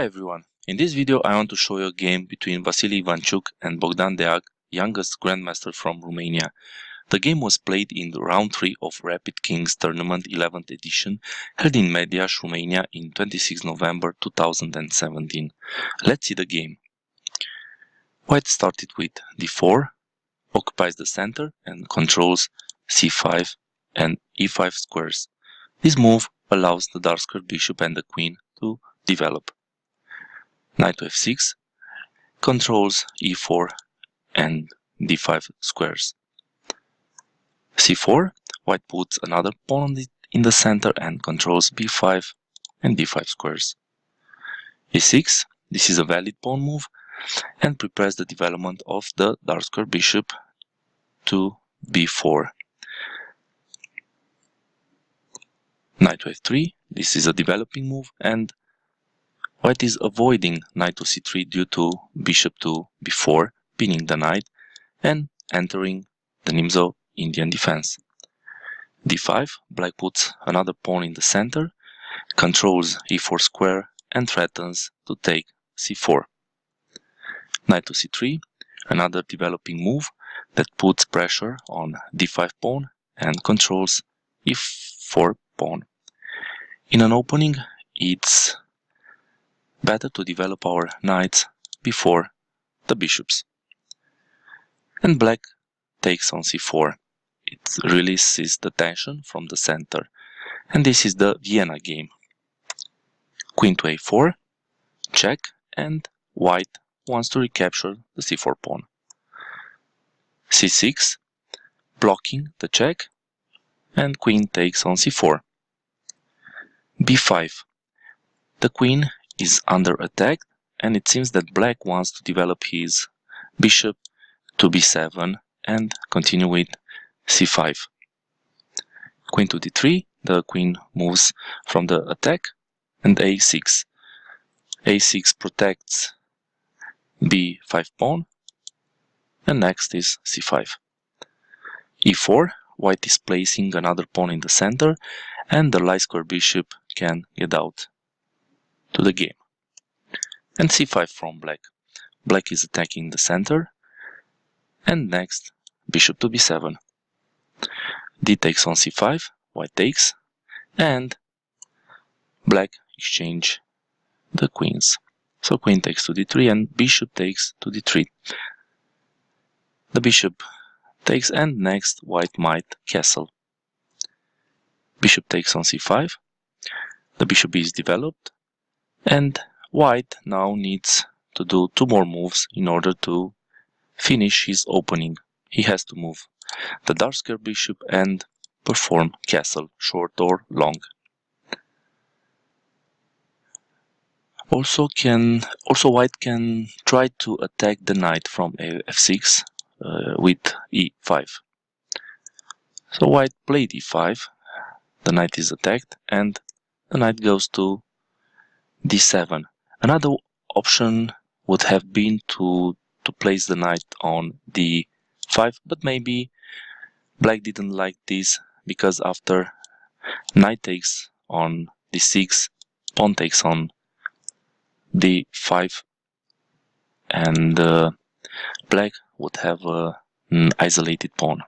Hi everyone, in this video I want to show you a game between Vassily Ivanchuk and Bogdan Deac, youngest grandmaster from Romania. The game was played in round 3 of Rapid Kings Tournament 11th edition held in Medias, Romania in 26 November 2017. Let's see the game. White started with d4, occupies the center and controls c5 and e5 squares. This move allows the dark-squared bishop and the queen to develop. Knight to f6 controls e4 and d5 squares. c4, white puts another pawn in the center and controls b5 and d5 squares. e6, this is a valid pawn move and prepares the development of the dark square bishop to b4. Knight to f3, this is a developing move and white is avoiding knight to c3 due to bishop to b4, pinning the knight and entering the Nimzo Indian defense. d5, black puts another pawn in the center, controls e4 square and threatens to take c4. Knight to c3, another developing move that puts pressure on d5 pawn and controls e4 pawn. In an opening, it's better to develop our knights before the bishops. And black takes on c4. It releases the tension from the center. And this is the Vienna game. Queen to a4, check, and white wants to recapture the c4 pawn. c6, blocking the check, and queen takes on c4. b5, the queen is under attack, and it seems that black wants to develop his bishop to b7 and continue with c5. Queen to d3, the queen moves from the attack, and a6. a6 protects b5 pawn, and next is c5. e4, white is placing another pawn in the center, and the light square bishop can get out to the game. And c5 from black. Black is attacking the center, and next bishop to b7. d takes on c5, white takes, and black exchange the queens. So queen takes to d3 and bishop takes to d3. The bishop takes, and next white might castle. Bishop takes on c5, the bishop is developed, and white now needs to do two more moves in order to finish his opening. He has to move the dark square bishop and perform castle, short or long. Also white can try to attack the knight from f6 with e5. So white played e5, the knight is attacked, and the knight goes to d7. Another option would have been to place the knight on d5, but maybe black didn't like this, because after knight takes on d6, pawn takes on d5, and black would have an isolated pawn.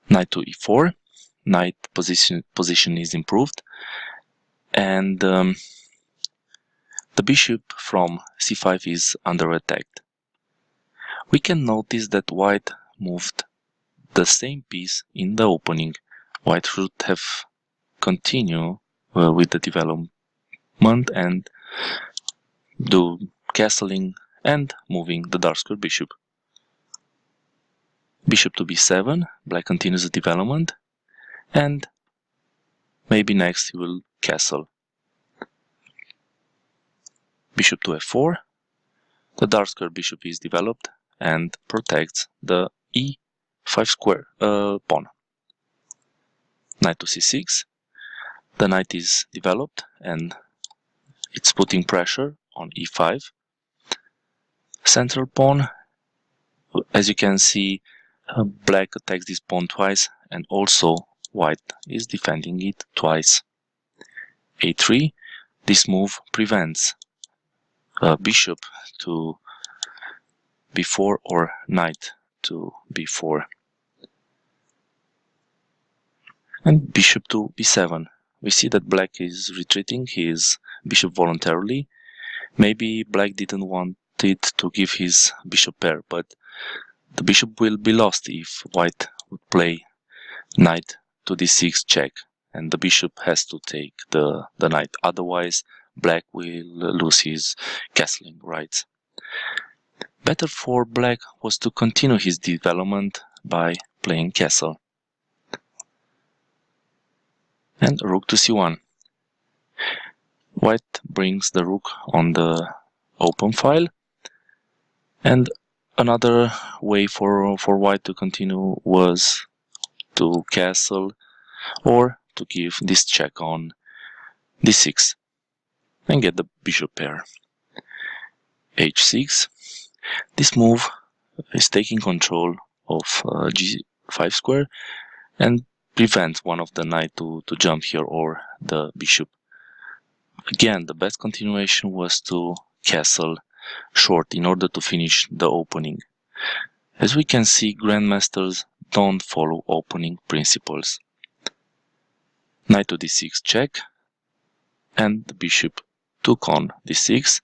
Knight to e4, knight position is improved, and the bishop from c5 is under attack. We can notice that white moved the same piece in the opening. White should have continued with the development and do castling and moving the dark square bishop. Bishop to b7, black continues the development, and maybe next he will castle. Bishop to f4, the dark square bishop is developed and protects the e5 square pawn. Knight to c6, the knight is developed and it's putting pressure on e5. Central pawn, as you can see, black attacks this pawn twice, and also white is defending it twice. a3, this move prevents bishop to b4 or knight to b4. And bishop to b7. We see that black is retreating his bishop voluntarily. Maybe black didn't want it to give his bishop pair, but the bishop will be lost if white would play knight to d6 check, and the bishop has to take the knight. Otherwise, black will lose his castling rights. Better for black was to continue his development by playing castle. And rook to c1. White brings the rook on the open file, and another way for white to continue was to castle or to give this check on d6 and get the bishop pair. h6. This move is taking control of g5 square and prevents one of the knight to jump here or the bishop. Again, the best continuation was to castle short in order to finish the opening. As we can see, grandmasters don't follow opening principles. Knight to d6 check, and the bishop took on d6,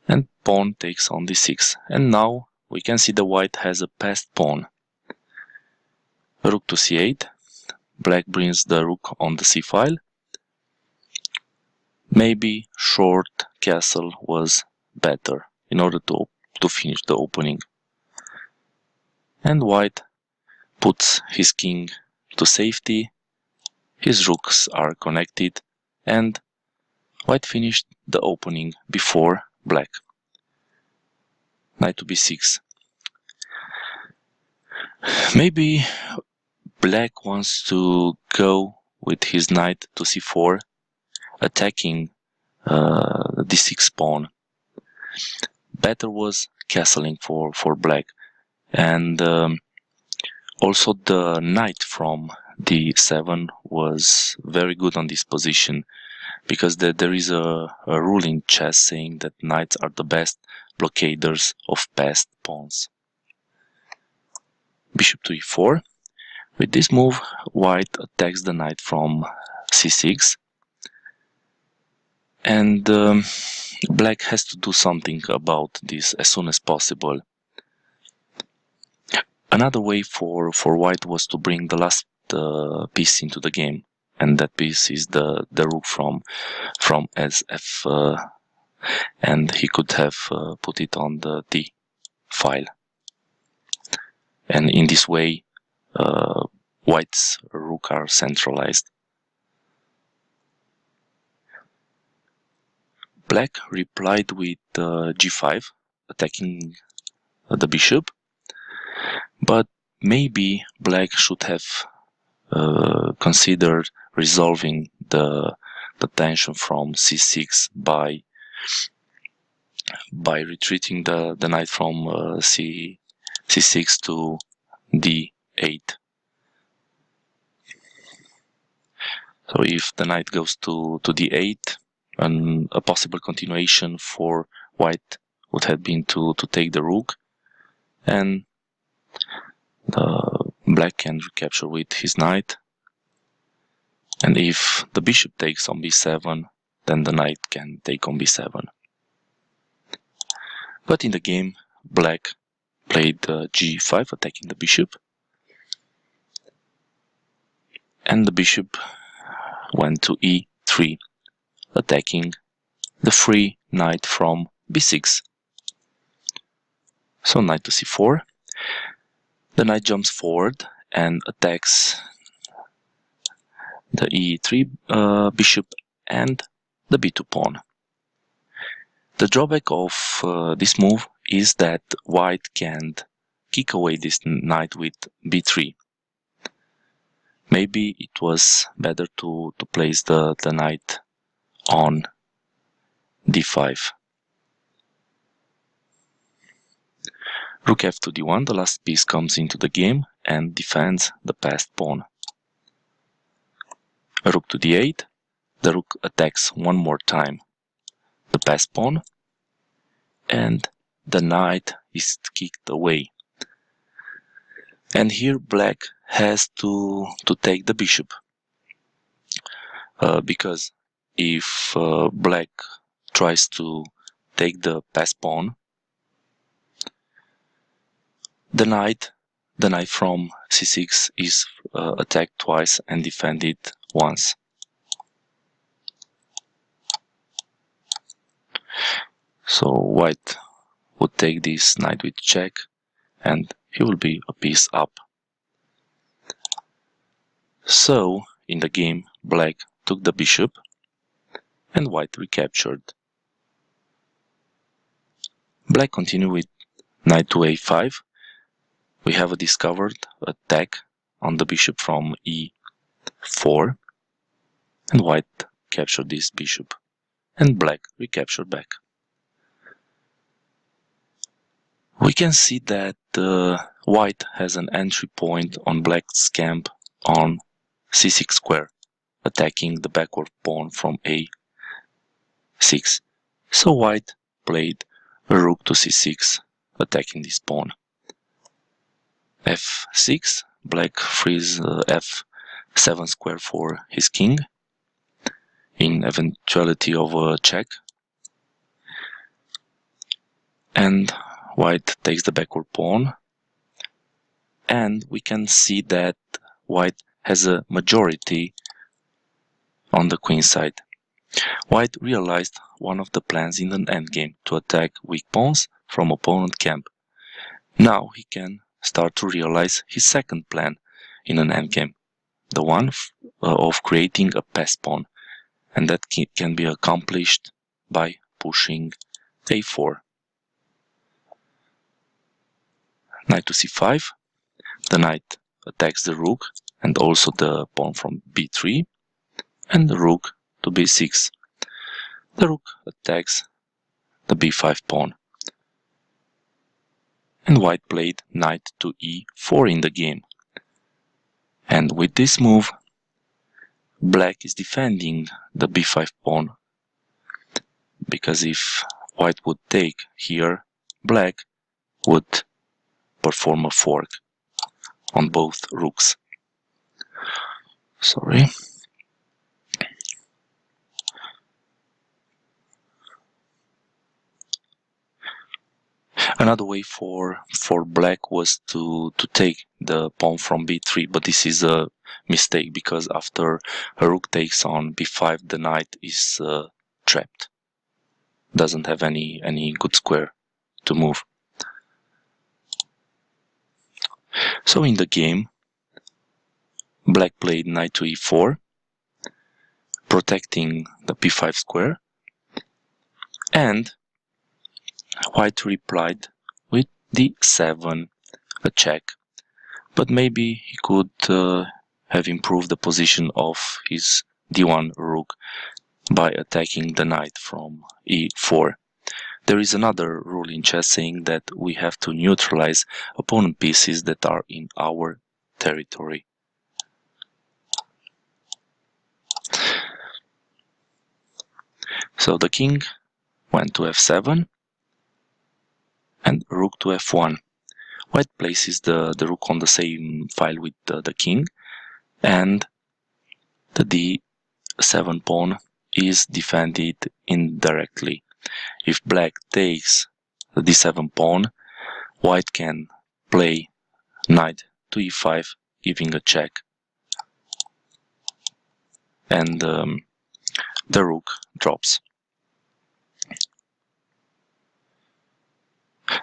and pawn takes on d6. And now we can see the white has a passed pawn. Rook to c8, black brings the rook on the c file. Maybe short castle was better in order to finish the opening. And white puts his king to safety, his rooks are connected, and white finished the opening before black. Knight to b6. Maybe black wants to go with his knight to c4, attacking the d6 pawn. Better was castling for black, and also the knight from d7 was very good on this position, because there is a rule in chess saying that knights are the best blockaders of passed pawns. Bishop to e4. With this move, white attacks the knight from c6, and black has to do something about this as soon as possible. Another way for white was to bring the last piece into the game, and that piece is the rook from sf, and he could have put it on the d file, and in this way white's rook are centralized. Black replied with g5, attacking the bishop, but maybe black should have considered resolving the tension from c6 by retreating the knight from c6 to d8. So if the knight goes to d8, a possible continuation for white would have been to take the rook, and the black can recapture with his knight. And if the bishop takes on b7, then the knight can take on b7. But in the game, black played g5, attacking the bishop, and the bishop went to e3, attacking the free knight from b6. So knight to c4. The knight jumps forward and attacks the e3 bishop and the b2 pawn. The drawback of this move is that white can't kick away this knight with b3. Maybe it was better to place the knight on d5. Rook f to d1, the last piece comes into the game and defends the passed pawn. Rook to d8, the rook attacks one more time the pass pawn, and the knight is kicked away. And here black has to take the bishop, because if black tries to take the pass pawn, the knight from c6 is attacked twice and defended once. So white would take this knight with check, and he will be a piece up. So in the game, black took the bishop and white recaptured. Black continued with knight to a5. We have a discovered attack on the bishop from e4, and white captured this bishop, and black recaptured back. We can see that white has an entry point on black's camp on c6 square, attacking the backward pawn from a6. So white played a rook to c6, attacking this pawn. f6, black frees f7 square for his king, in eventuality of a check. And white takes the backward pawn, and we can see that white has a majority on the queen side. White realized one of the plans in an endgame to attack weak pawns from opponent camp. Now he can start to realize his second plan in an endgame, the one of creating a pass pawn, and that can be accomplished by pushing a4. Knight to c5, the knight attacks the rook and also the pawn from b3, and the rook to b6. The rook attacks the b5 pawn, and white played knight to e4 in the game. And with this move, black is defending the b5 pawn, because if white would take here, black would perform a fork on both rooks. Sorry. Another way for black was to take the pawn from b3, but this is a mistake, because after a rook takes on b5, the knight is trapped. Doesn't have any good square to move. So in the game, black played knight to e4, protecting the b5 square, and white replied with d7, a check, but maybe he could have improved the position of his d1 rook by attacking the knight from e4. There is another rule in chess saying that we have to neutralize opponent pieces that are in our territory. So the king went to f7 and rook to f1. White places the rook on the same file with the king, and the d7 pawn is defended indirectly. If black takes the d7 pawn, white can play knight to e5, giving a check, and the rook drops.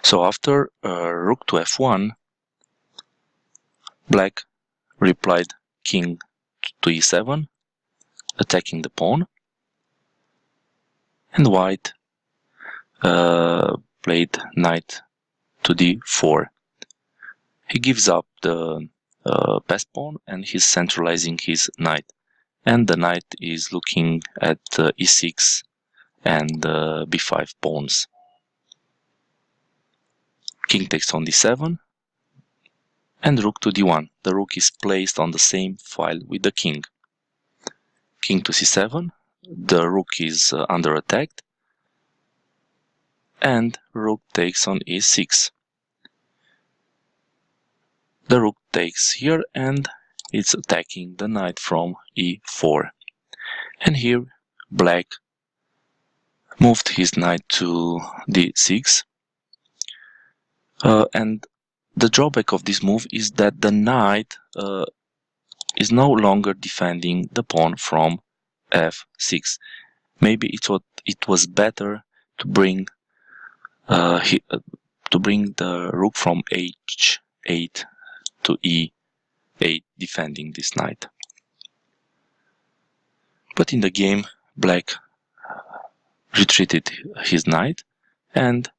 So after rook to f1, black replied king to e7, attacking the pawn, and white played knight to d4. He gives up the pass pawn and he's centralizing his knight, and the knight is looking at e6 and b5 pawns. King takes on d7 and rook to d1. The rook is placed on the same file with the king. King to c7, the rook is under attack, and rook takes on e6. The rook takes here and it's attacking the knight from e4. And here black moved his knight to d6. And the drawback of this move is that the knight is no longer defending the pawn from f6. Maybe it was better to bring the rook from h8 to e8, defending this knight. But in the game, black retreated his knight, and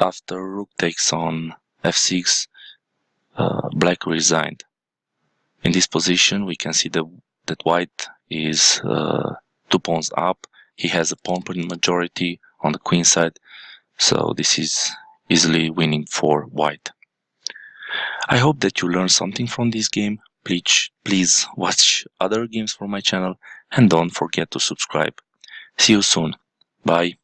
after rook takes on f6, black resigned. In this position, we can see that white is 2 pawns up. He has a pawn majority on the queen side, so this is easily winning for white. I hope that you learned something from this game. Please watch other games from my channel and don't forget to subscribe. See you soon. Bye.